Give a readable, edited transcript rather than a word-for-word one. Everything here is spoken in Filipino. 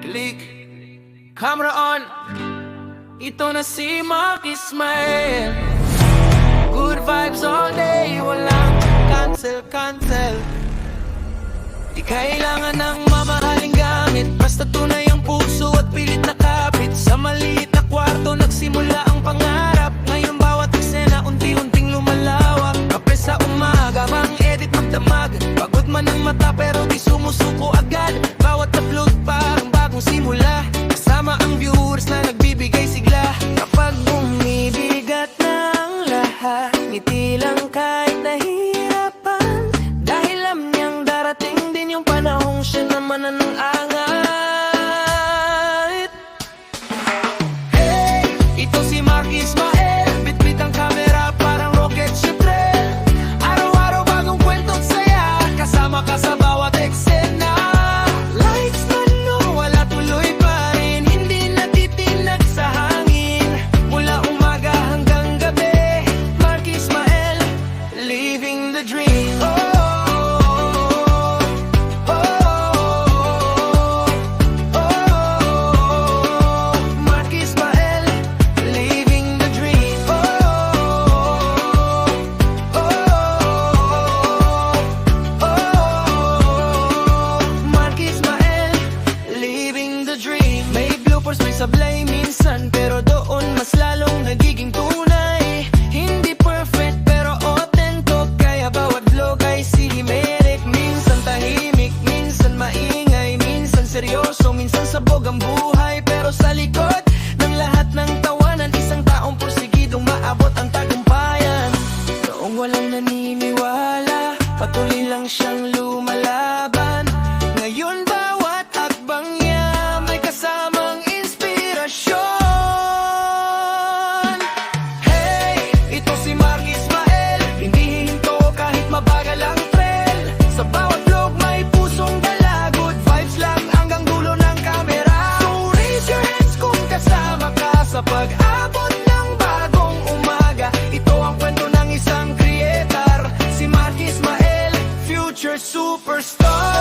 Click, camera on. Ito na si Mark Ismael. Good vibes all day, walang cancel. Di kailangan ng mamahaling gamit, basta tunay ang puso at pilit na kapit. Sa maliit na kwarto nagsimula ang pangarap. Ngayon bawat eksena unti-unting lumalawak. Kape sa umaga, pang edit magdamag. Pagod man ang mata pero di sumusuko agad. Bawat upload parang bagong simula. Kasama ang viewers na nagbibigay sigla. Kapag bumibigat na ang lahat, ngiti lang kahit nahihirapan. Dahil alam niyang darating din yung panahong siya naman ang angat. Hey, ito si Mark Ismael. Bitbit ang camera parang rocket ship trail. Araw-araw bagong kwento't saya, kasama ka sa bawat eksena. Lights man no, wala tuloy pa rin. Hindi natitinag sa hangin. Mula umaga hanggang gabi, Mark Ismael, living the dream. Mark Ismael, living the dream. Mark Ismael, living the dream. May bloopers, may sablay minsan, pero doon mas lalong nagiging tunay. Hindi perfect pero authentic, kaya bawat vlog ay cinematic. Minsan tahimik, minsan maingay, minsan seryoso, minsan sabog ang buhay. Pero sa likod ng lahat ng tawanan, isang taong porsigidong maabot ang tagumpayan. Noong walang naniniwala, patuloy lang siyang lumalaban. Ngayon bawat hakbang niya may kasamang inspirasyon. Hey, ito si Mark Ismael. Hindi hihinto kahit mabagal ang trail. Sa bawat vlog may pusong dala. Good vibes lang hanggang dulo ng camera. So raise your hands kung kasama ka sa pag-abot ng bagong umaga. Ito ang kwento ng isang creator, si Mark Ismael, future superstar.